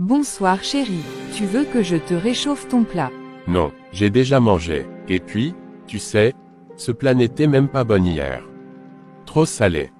Bonsoir chérie, tu veux que je te réchauffe ton plat? Non, j'ai déjà mangé. Et puis, tu sais, ce plat n'était même pas bon hier. Trop salé.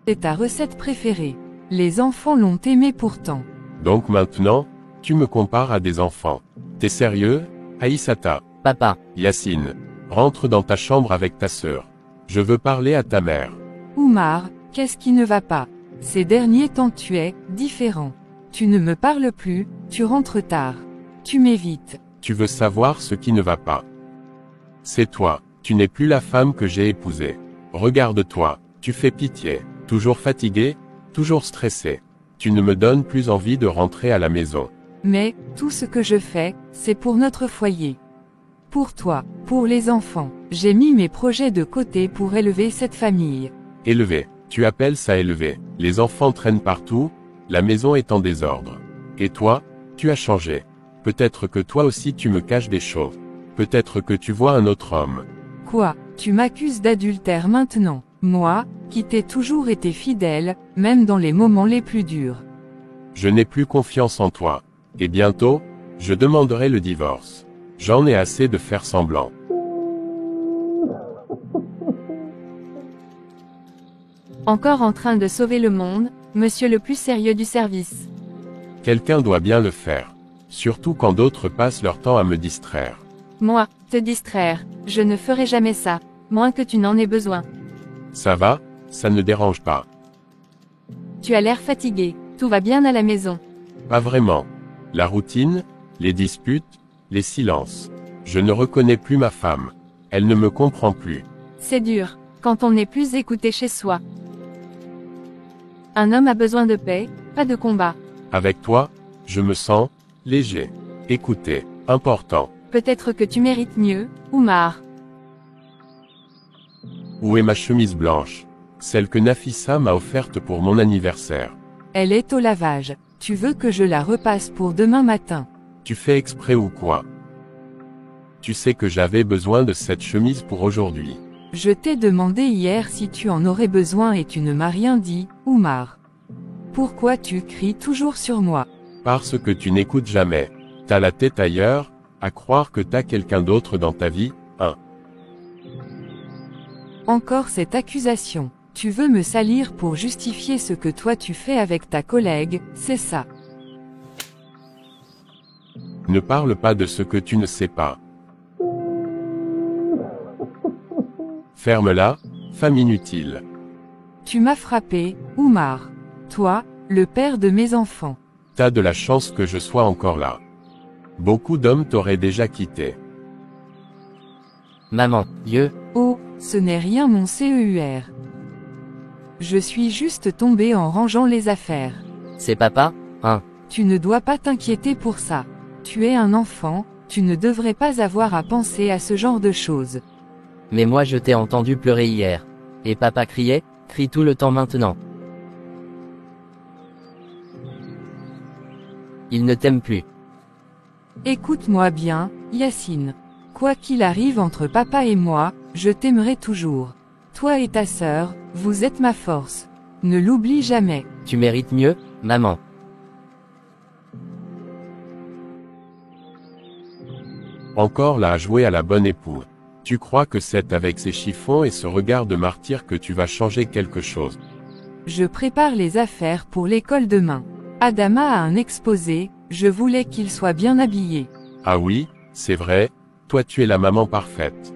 C'est ta recette préférée. Les enfants l'ont aimé pourtant. Donc maintenant, tu me compares à des enfants. T'es sérieux, Aïssata? Papa, Yacine, rentre dans ta chambre avec ta sœur. Je veux parler à ta mère. Oumar, qu'est-ce qui ne va pas? Ces derniers temps tu es différent. Tu ne me parles plus, tu rentres tard. Tu m'évites. Tu veux savoir ce qui ne va pas. C'est toi, tu n'es plus la femme que j'ai épousée. Regarde-toi, tu fais pitié. Toujours fatigué, toujours stressé. Tu ne me donnes plus envie de rentrer à la maison. Mais, tout ce que je fais, c'est pour notre foyer. Pour toi, pour les enfants. J'ai mis mes projets de côté pour élever cette famille. Élevé, tu appelles ça élevé. Les enfants traînent partout, la maison est en désordre. Et toi, tu as changé. Peut-être que toi aussi tu me caches des choses. Peut-être que tu vois un autre homme. Quoi, tu m'accuses d'adultère maintenant? Moi, qui t'ai toujours été fidèle, même dans les moments les plus durs. Je n'ai plus confiance en toi. Et bientôt, je demanderai le divorce. J'en ai assez de faire semblant. Encore en train de sauver le monde, monsieur le plus sérieux du service. Quelqu'un doit bien le faire. Surtout quand d'autres passent leur temps à me distraire. Moi, te distraire, je ne ferai jamais ça, moins que tu n'en aies besoin. Ça va, ça ne dérange pas. Tu as l'air fatigué, tout va bien à la maison. Pas vraiment. La routine, les disputes, les silences. Je ne reconnais plus ma femme. Elle ne me comprend plus. C'est dur, quand on n'est plus écouté chez soi. Un homme a besoin de paix, pas de combat. Avec toi, je me sens léger, écouté, important. Peut-être que tu mérites mieux, Oumar. Où est ma chemise blanche? Celle que Nafissa m'a offerte pour mon anniversaire. Elle est au lavage. Tu veux que je la repasse pour demain matin? Tu fais exprès ou quoi? Tu sais que j'avais besoin de cette chemise pour aujourd'hui. Je t'ai demandé hier si tu en aurais besoin et tu ne m'as rien dit, Oumar. Pourquoi tu cries toujours sur moi? Parce que tu n'écoutes jamais. T'as la tête ailleurs, à croire que t'as quelqu'un d'autre dans ta vie, hein. Encore cette accusation. Tu veux me salir pour justifier ce que toi tu fais avec ta collègue, c'est ça. Ne parle pas de ce que tu ne sais pas. Ferme-la, femme inutile. Tu m'as frappé, Oumar. Toi, le père de mes enfants. T'as de la chance que je sois encore là. Beaucoup d'hommes t'auraient déjà quitté. maman, Oh, ce n'est rien mon CEUR. Je suis juste tombé en rangeant les affaires. c'est papa, hein? Tu ne dois pas t'inquiéter pour ça. Tu es un enfant, tu ne devrais pas avoir à penser à ce genre de choses. Mais moi je t'ai entendu pleurer hier. Et papa criait, crie tout le temps maintenant. Il ne t'aime plus. Écoute-moi bien, Yacine. Quoi qu'il arrive entre papa et moi, je t'aimerai toujours. Toi et ta sœur, vous êtes ma force. Ne l'oublie jamais. Tu mérites mieux, maman. Encore là à jouer à la bonne épouse. Tu crois que c'est avec ces chiffons et ce regard de martyr que tu vas changer quelque chose. Je prépare les affaires pour l'école demain. Adama a un exposé, je voulais qu'il soit bien habillé. Ah oui, c'est vrai, toi tu es la maman parfaite.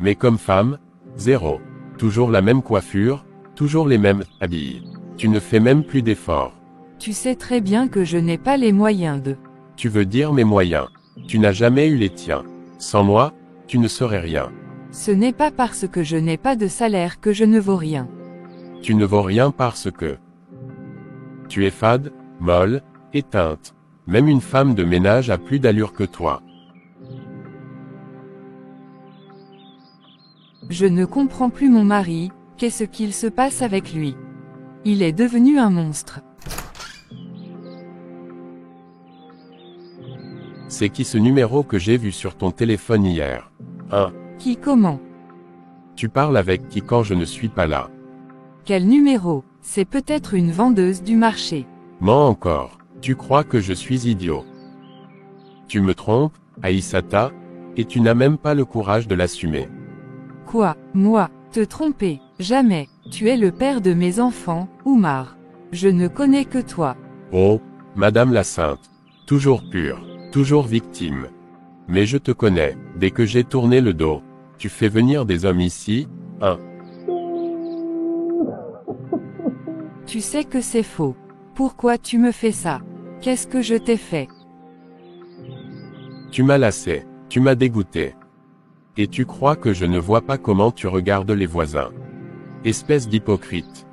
Mais comme femme, zéro. Toujours la même coiffure, toujours les mêmes habits. Tu ne fais même plus d'efforts. Tu sais très bien que je n'ai pas les moyens de... Tu veux dire mes moyens. Tu n'as jamais eu les tiens. Sans moi, tu ne serais rien. Ce n'est pas parce que je n'ai pas de salaire que je ne vaux rien. Tu ne vaux rien parce que tu es fade, molle, éteinte. Même une femme de ménage a plus d'allure que toi. Je ne comprends plus mon mari, qu'est-ce qu'il se passe avec lui? Il est devenu un monstre. C'est qui ce numéro que j'ai vu sur ton téléphone hier? Qui comment? Tu parles avec qui quand je ne suis pas là? Quel numéro? C'est peut-être une vendeuse du marché. Mens encore. Tu crois que je suis idiot. Tu me trompes, Aïssata, et tu n'as même pas le courage de l'assumer. Quoi, moi, te tromper, jamais, tu es le père de mes enfants, Oumar. Je ne connais que toi. Oh, Madame la Sainte. Toujours pure, toujours victime. Mais je te connais, dès que j'ai tourné le dos. Tu fais venir des hommes ici, hein. Tu sais que c'est faux. Pourquoi tu me fais ça? Qu'est-ce que je t'ai fait? Tu m'as lassé, tu m'as dégoûté. Et tu crois que je ne vois pas comment tu regardes les voisins. Espèce d'hypocrite.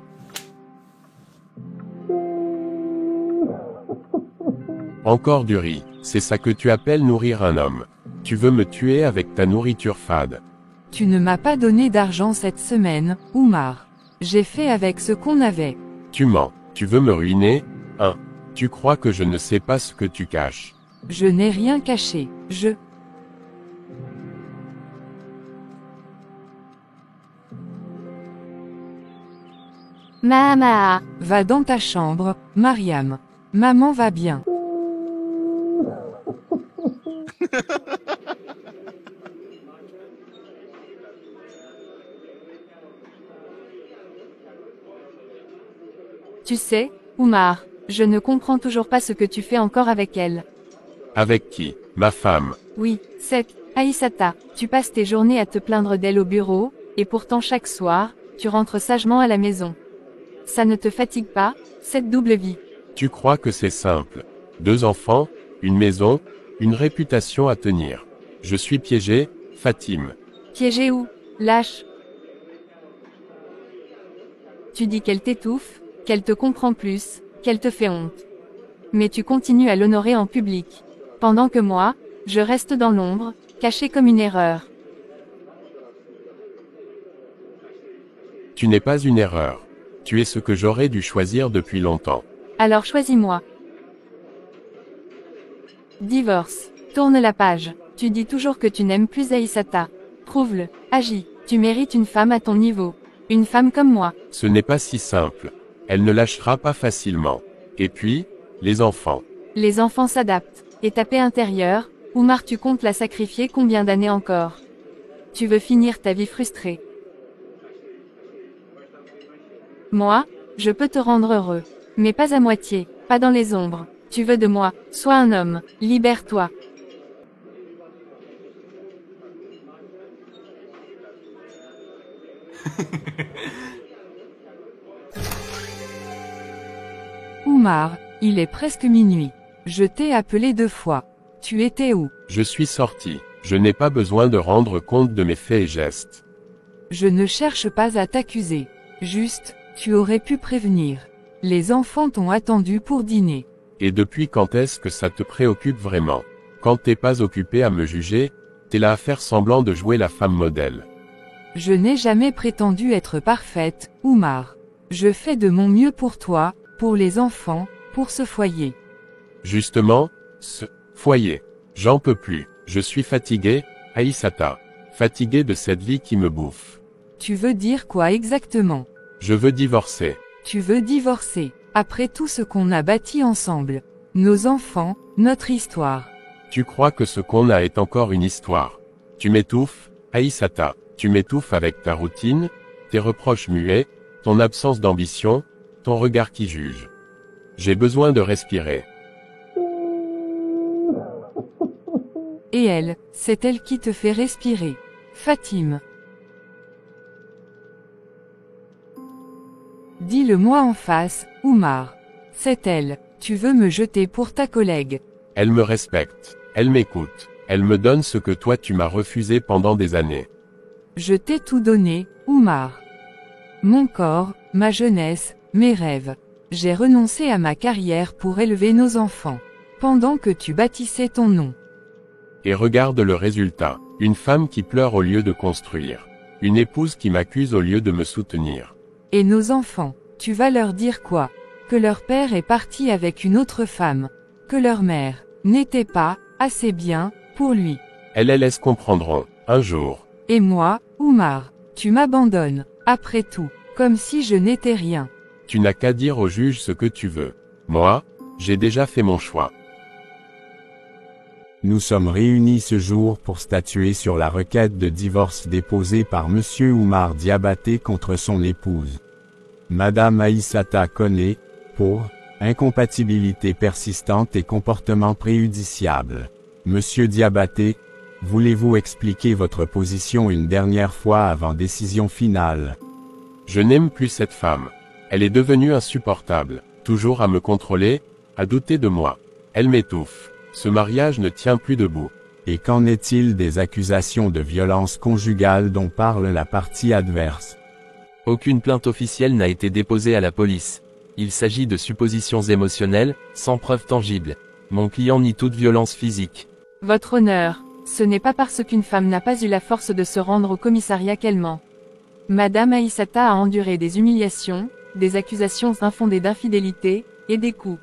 Encore du riz, c'est ça que tu appelles nourrir un homme. Tu veux me tuer avec ta nourriture fade. Tu ne m'as pas donné d'argent cette semaine, Oumar. J'ai fait avec ce qu'on avait. Tu mens, tu veux me ruiner, hein. Tu crois que je ne sais pas ce que tu caches. Je n'ai rien caché, Maman. Va dans ta chambre, Mariam. Maman va bien. Tu sais, Oumar, je ne comprends toujours pas ce que tu fais encore avec elle. Avec qui? Ma femme. Oui, c'est Aïssata. Tu passes tes journées à te plaindre d'elle au bureau, et pourtant chaque soir, tu rentres sagement à la maison. Ça ne te fatigue pas, cette double vie? Tu crois que c'est simple. 2 enfants, une maison, une réputation à tenir. Je suis piégé, Fatim. Piégé où? Lâche. Tu dis qu'elle t'étouffe, qu'elle te comprend plus, qu'elle te fait honte. Mais tu continues à l'honorer en public. Pendant que moi, je reste dans l'ombre, caché comme une erreur. Tu n'es pas une erreur. Tu es ce que j'aurais dû choisir depuis longtemps. Alors choisis-moi. Divorce. Tourne la page. Tu dis toujours que tu n'aimes plus Aïssata. Prouve-le. Agis. Tu mérites une femme à ton niveau. Une femme comme moi. Ce n'est pas si simple. Elle ne lâchera pas facilement. Et puis, les enfants. Les enfants s'adaptent. Et ta paix intérieure, Oumar, tu comptes la sacrifier combien d'années encore? Tu veux finir ta vie frustrée. Moi, je peux te rendre heureux. Mais pas à moitié, pas dans les ombres. Tu veux de moi, sois un homme, libère-toi. Oumar, il est presque minuit. Je t'ai appelé 2 fois. Tu étais où? Je suis sorti. Je n'ai pas besoin de rendre compte de mes faits et gestes. Je ne cherche pas à t'accuser. Juste, tu aurais pu prévenir. Les enfants t'ont attendu pour dîner. Et depuis quand est-ce que ça te préoccupe vraiment? Quand t'es pas occupé à me juger, t'es là à faire semblant de jouer la femme modèle. Je n'ai jamais prétendu être parfaite, Oumar. Je fais de mon mieux pour toi, pour les enfants, pour ce foyer. Justement, ce foyer. J'en peux plus. Je suis fatigué, Aïssata. Fatigué de cette vie qui me bouffe. Tu veux dire quoi exactement? Je veux divorcer. Tu veux divorcer, après tout ce qu'on a bâti ensemble. Nos enfants, notre histoire. Tu crois que ce qu'on a est encore une histoire. Tu m'étouffes, Aïssata. Tu m'étouffes avec ta routine, tes reproches muets, ton absence d'ambition, ton regard qui juge. J'ai besoin de respirer. Et elle, c'est elle qui te fait respirer. Fatim. Dis-le-moi en face, Oumar. C'est elle. Tu veux me jeter pour ta collègue. Elle me respecte. Elle m'écoute. Elle me donne ce que toi tu m'as refusé pendant des années. Je t'ai tout donné, Oumar. Mon corps, ma jeunesse, mes rêves. J'ai renoncé à ma carrière pour élever nos enfants. Pendant que tu bâtissais ton nom. Et regarde le résultat. Une femme qui pleure au lieu de construire. Une épouse qui m'accuse au lieu de me soutenir. Et nos enfants, tu vas leur dire quoi? Que leur père est parti avec une autre femme. Que leur mère n'était pas assez bien pour lui. Elles laisse comprendront, un jour. Et moi, Oumar, tu m'abandonnes, après tout, comme si je n'étais rien. Tu n'as qu'à dire au juge ce que tu veux. Moi, J'ai déjà fait mon choix. Nous sommes réunis ce jour pour statuer sur la requête de divorce déposée par Monsieur Oumar Diabaté contre son épouse, Madame Aïssata Koné, pour incompatibilité persistante et comportement préjudiciable. Monsieur Diabaté, voulez-vous expliquer votre position une dernière fois avant décision finale? Je n'aime plus cette femme. Elle est devenue insupportable, toujours à me contrôler, à douter de moi. Elle m'étouffe. Ce mariage ne tient plus debout. Et qu'en est-il des accusations de violence conjugale dont parle la partie adverse? Aucune plainte officielle n'a été déposée à la police. Il s'agit de suppositions émotionnelles, sans preuve tangible. Mon client nie toute violence physique. Votre honneur, ce n'est pas parce qu'une femme n'a pas eu la force de se rendre au commissariat qu'elle ment. Madame Aïssata a enduré des humiliations, des accusations infondées d'infidélité, et des coups.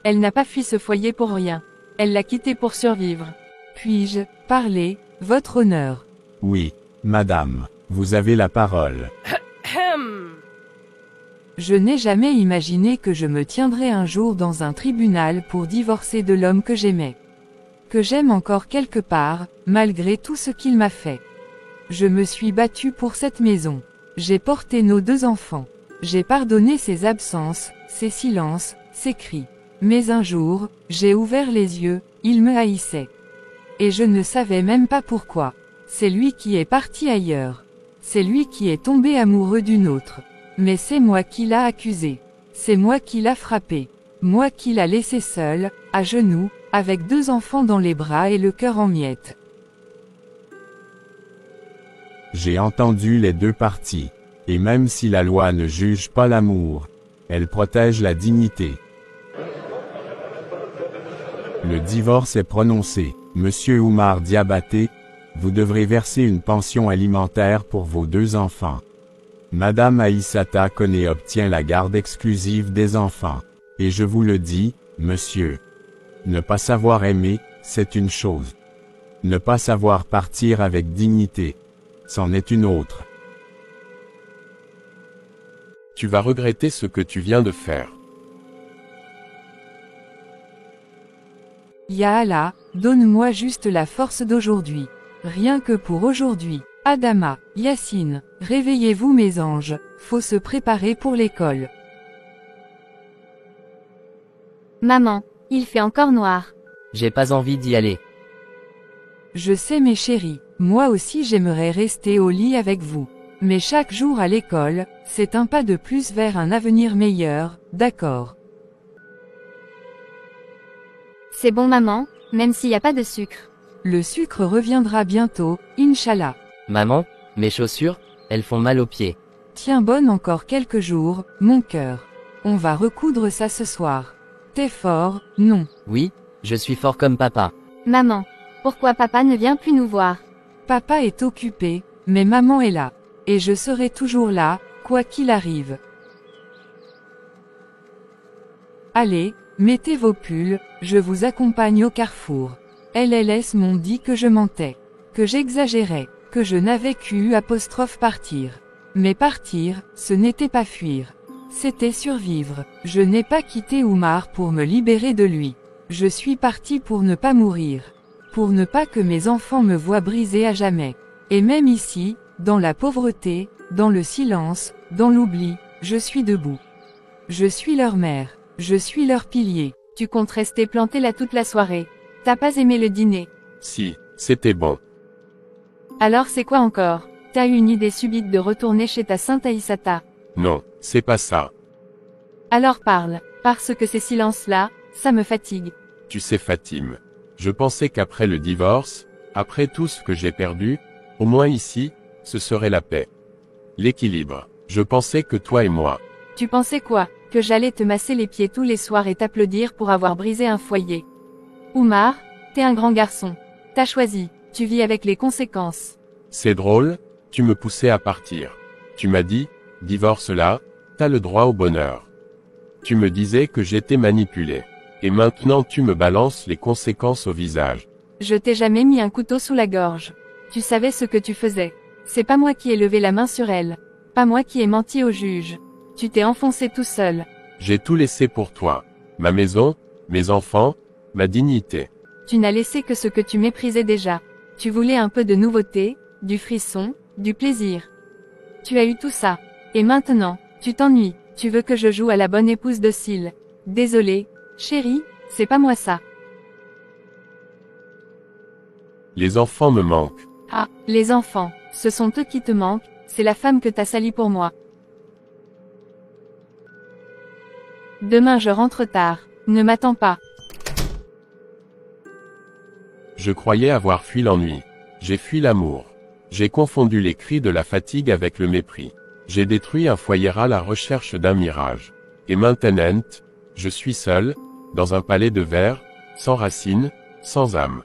Elle n'a pas fui ce foyer pour rien. Elle l'a quitté pour survivre. Puis-je parler, votre honneur? Oui, madame, vous avez la parole. Je n'ai jamais imaginé que je me tiendrais un jour dans un tribunal pour divorcer de l'homme que j'aimais. Que j'aime encore quelque part, malgré tout ce qu'il m'a fait. Je me suis battue pour cette maison. J'ai porté nos 2 enfants. J'ai pardonné ses absences, ses silences, ses cris. Mais un jour, j'ai ouvert les yeux, il me haïssait. Et je ne savais même pas pourquoi. C'est lui qui est parti ailleurs. C'est lui qui est tombé amoureux d'une autre. Mais c'est moi qui l'a accusé. C'est moi qui l'a frappé. Moi qui l'a laissé seul, à genoux, avec 2 enfants dans les bras et le cœur en miettes. J'ai entendu les 2 parties. Et même si la loi ne juge pas l'amour, elle protège la dignité. Le divorce est prononcé. Monsieur Oumar Diabaté, vous devrez verser une pension alimentaire pour vos 2 enfants. Madame Aïssata Koné obtient la garde exclusive des enfants. Et je vous le dis, monsieur. Ne pas savoir aimer, c'est une chose. Ne pas savoir partir avec dignité, c'en est une autre. Tu vas regretter ce que tu viens de faire. Ya Allah, donne-moi juste la force d'aujourd'hui. Rien que pour aujourd'hui. Adama, Yacine, réveillez-vous mes anges, faut se préparer pour l'école. Maman, il fait encore noir. J'ai pas envie d'y aller. Je sais mes chéris, moi aussi j'aimerais rester au lit avec vous. Mais chaque jour à l'école, c'est un pas de plus vers un avenir meilleur, d'accord. C'est bon maman, même s'il n'y a pas de sucre. Le sucre reviendra bientôt, Inch'Allah. Maman, mes chaussures, elles font mal aux pieds. Tiens bonne encore quelques jours, mon cœur. On va recoudre ça ce soir. T'es fort, non? Oui, je suis fort comme papa. Maman, pourquoi papa ne vient plus nous voir? Papa est occupé, mais maman est là. Et je serai toujours là, quoi qu'il arrive. Allez, mettez vos pulls, je vous accompagne au carrefour. LLS m'ont dit que je mentais, que j'exagérais, que je n'avais qu'u partir. Mais partir, ce n'était pas fuir. C'était survivre. Je n'ai pas quitté Oumar pour me libérer de lui. Je suis parti pour ne pas mourir. Pour ne pas que mes enfants me voient brisé à jamais. Et même ici, dans la pauvreté, dans le silence, dans l'oubli, je suis debout. Je suis leur mère. Je suis leur pilier. Tu comptes rester planté là toute la soirée. T'as pas aimé le dîner? Si, c'était bon. Alors c'est quoi encore? T'as eu une idée subite de retourner chez ta sainte Aïssata? Non, c'est pas ça. Alors parle, parce que ces silences-là, ça me fatigue. Tu sais Fatim, je pensais qu'après le divorce, après tout ce que j'ai perdu, au moins ici, ce serait la paix. L'équilibre. Je pensais que toi et moi. Tu pensais quoi? Que j'allais te masser les pieds tous les soirs et t'applaudir pour avoir brisé un foyer? Oumar, t'es un grand garçon. T'as choisi, tu vis avec les conséquences. C'est drôle, tu me poussais à partir. Tu m'as dit, divorce là, t'as le droit au bonheur. Tu me disais que j'étais manipulé. Et maintenant tu me balances les conséquences au visage. Je t'ai jamais mis un couteau sous la gorge. Tu savais ce que tu faisais. C'est pas moi qui ai levé la main sur elle. Pas moi qui ai menti au juge. Tu t'es enfoncé tout seul. J'ai tout laissé pour toi. Ma maison, Mes enfants, ma dignité. Tu n'as laissé que ce que tu méprisais déjà. Tu voulais un peu de nouveauté, du frisson, du plaisir. Tu as eu tout ça. Et maintenant, tu t'ennuies, tu veux que je joue à la bonne épouse docile. Désolée, chérie, c'est pas moi ça. Les enfants me manquent. Ah, les enfants, ce sont eux qui te manquent, c'est la femme que t'as salie pour moi. Demain je rentre tard, ne m'attends pas. Je croyais avoir fui l'ennui. J'ai fui l'amour. J'ai confondu les cris de la fatigue avec le mépris. J'ai détruit un foyer à la recherche d'un mirage. Et maintenant, je suis seul, dans un palais de verre, sans racines, sans âme.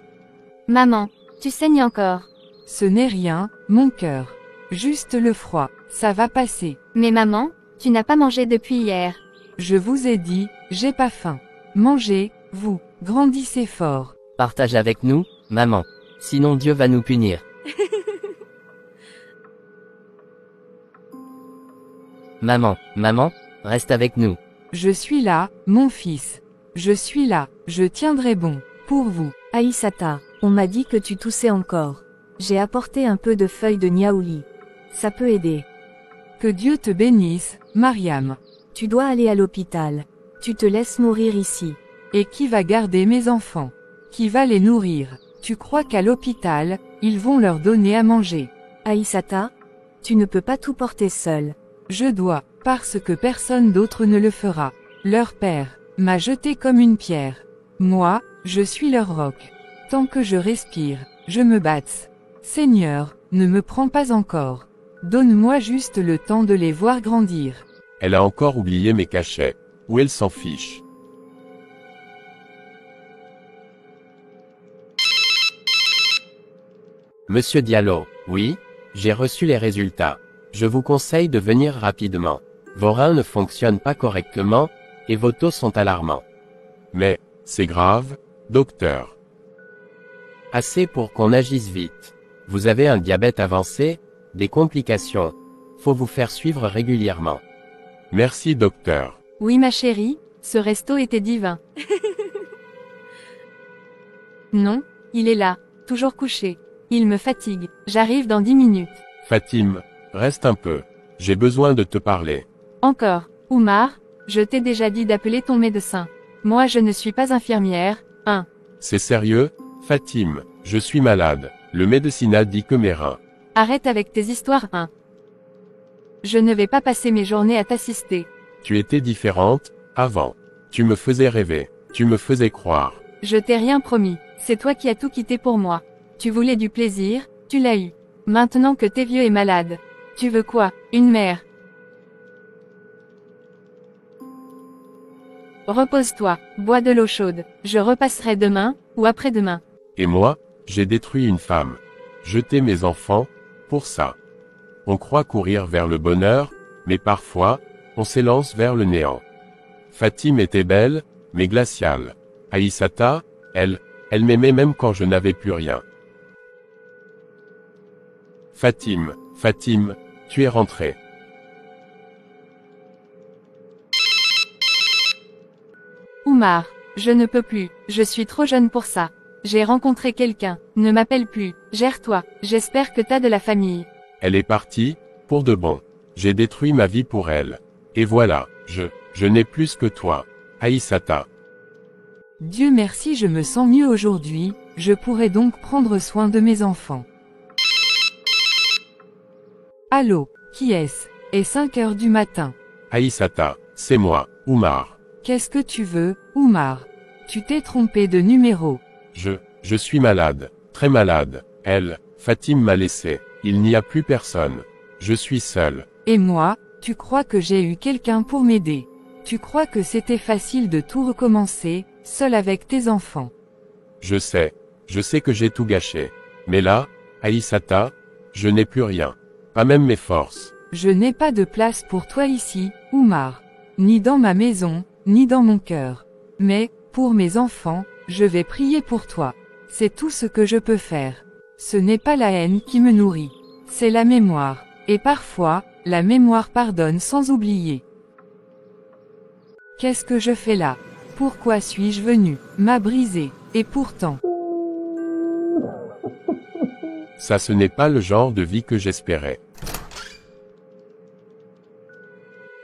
Maman, tu saignes encore. Ce n'est rien, mon cœur. Juste le froid, ça va passer. Mais maman, tu n'as pas mangé depuis hier. Je vous ai dit, j'ai pas faim. Mangez, vous, grandissez fort. Partage avec nous, maman. Sinon Dieu va nous punir. Maman, reste avec nous. Je suis là, mon fils. Je suis là, je tiendrai bon, pour vous. Aïssata, on m'a dit que tu toussais encore. J'ai apporté un peu de feuilles de niaouli. Ça peut aider. Que Dieu te bénisse, Mariam. Tu dois aller à l'hôpital. Tu te laisses mourir ici. Et qui va garder mes enfants? Qui va les nourrir? Tu crois qu'à l'hôpital, ils vont leur donner à manger? Aïssata, tu ne peux pas tout porter seul. Je dois, parce que personne d'autre ne le fera. Leur père m'a jeté comme une pierre. Moi, je suis leur roc. Tant que je respire, je me batte. Seigneur, ne me prends pas encore. Donne-moi juste le temps de les voir grandir. Elle a encore oublié mes cachets. Ou elle s'en fiche. Monsieur Diallo, oui, j'ai reçu les résultats. Je vous conseille de venir rapidement. Vos reins ne fonctionnent pas correctement, et vos taux sont alarmants. Mais, c'est grave, docteur. Assez pour qu'on agisse vite. Vous avez un diabète avancé, des complications. Faut vous faire suivre régulièrement. Merci docteur. Oui ma chérie, ce resto était divin. Non, il est là, toujours couché. Il me fatigue, j'arrive dans 10 minutes. Fatime, reste un peu. J'ai besoin de te parler. Encore, Oumar, je t'ai déjà dit d'appeler ton médecin. Moi je ne suis pas infirmière, hein. C'est sérieux, Fatime, je suis malade. Le médecin a dit que mes reins. Arrête avec tes histoires, hein. Je ne vais pas passer mes journées à t'assister. Tu étais différente, avant. Tu me faisais rêver. Tu me faisais croire. Je t'ai rien promis, c'est toi qui as tout quitté pour moi. Tu voulais du plaisir, tu l'as eu. Maintenant que t'es vieux et malade. Tu veux quoi, une mère? Repose-toi, bois de l'eau chaude, je repasserai demain, ou après-demain. Et moi, j'ai détruit une femme. Jeté mes enfants, pour ça. On croit courir vers le bonheur, mais parfois, on s'élance vers le néant. Fatime était belle, mais glaciale. Aïssata, elle m'aimait même quand je n'avais plus rien. Fatime, tu es rentrée. Oumar, je ne peux plus, je suis trop jeune pour ça. J'ai rencontré quelqu'un, ne m'appelle plus, gère-toi, j'espère que t'as de la famille. Elle est partie, pour de bon. J'ai détruit ma vie pour elle. Et voilà, je n'ai plus que toi. Aïssata. Dieu merci, je me sens mieux aujourd'hui, je pourrai donc prendre soin de mes enfants. Allô, qui est-ce? Et 5 heures du matin. Aïssata, c'est moi, Oumar. Qu'est-ce que tu veux, Oumar? Tu t'es trompé de numéro. Je suis malade, très malade. Fatime m'a laissé. Il n'y a plus personne. Je suis seul. Et moi, tu crois que j'ai eu quelqu'un pour m'aider? Tu crois que c'était facile de tout recommencer, seul avec tes enfants? Je sais que j'ai tout gâché. Mais là, Aïssata, je n'ai plus rien. Pas même mes forces. Je n'ai pas de place pour toi ici, Oumar. Ni dans ma maison, ni dans mon cœur. Mais, pour mes enfants, je vais prier pour toi. C'est tout ce que je peux faire. Ce n'est pas la haine qui me nourrit. C'est la mémoire. Et parfois, la mémoire pardonne sans oublier. Qu'est-ce que je fais là? Pourquoi suis-je venu? M'a brisé. Et pourtant. Ça, ce n'est pas le genre de vie que j'espérais.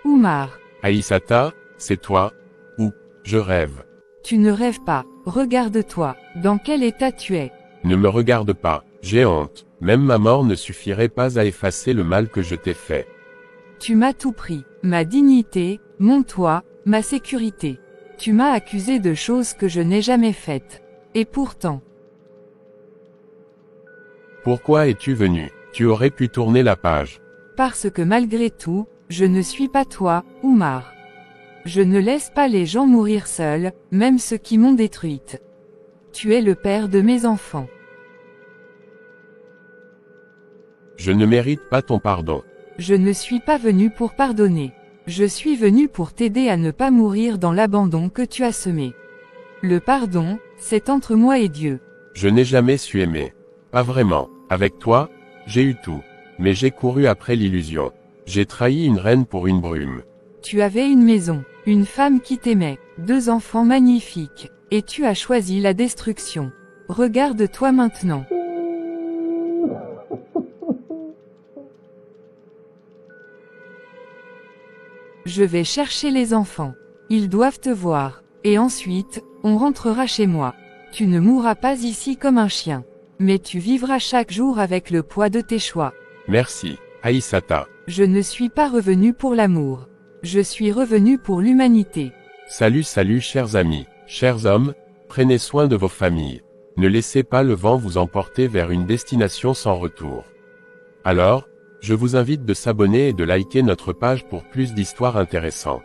Oumar. Aïssata, c'est toi? Ou, je rêve. Tu ne rêves pas. Regarde-toi. Dans quel état tu es? Ne me regarde pas, j'ai honte. Même ma mort ne suffirait pas à effacer le mal que je t'ai fait. Tu m'as tout pris. Ma dignité, mon toit, ma sécurité. Tu m'as accusé de choses que je n'ai jamais faites. Et pourtant. Pourquoi es-tu venu? Tu aurais pu tourner la page. Parce que malgré tout, je ne suis pas toi, Oumar. Je ne laisse pas les gens mourir seuls, même ceux qui m'ont détruite. Tu es le père de mes enfants. Je ne mérite pas ton pardon. Je ne suis pas venu pour pardonner. Je suis venu pour t'aider à ne pas mourir dans l'abandon que tu as semé. Le pardon, c'est entre moi et Dieu. Je n'ai jamais su aimer. Pas vraiment. Avec toi, j'ai eu tout. Mais j'ai couru après l'illusion. J'ai trahi une reine pour une brume. Tu avais une maison, une femme qui t'aimait, 2 enfants magnifiques, et tu as choisi la destruction. Regarde-toi maintenant. Je vais chercher les enfants. Ils doivent te voir. Et ensuite, on rentrera chez moi. Tu ne mourras pas ici comme un chien. Mais tu vivras chaque jour avec le poids de tes choix. Merci, Aïssata. Je ne suis pas revenu pour l'amour. Je suis revenu pour l'humanité. Salut chers amis, chers hommes, prenez soin de vos familles. Ne laissez pas le vent vous emporter vers une destination sans retour. Alors, je vous invite de s'abonner et de liker notre page pour plus d'histoires intéressantes.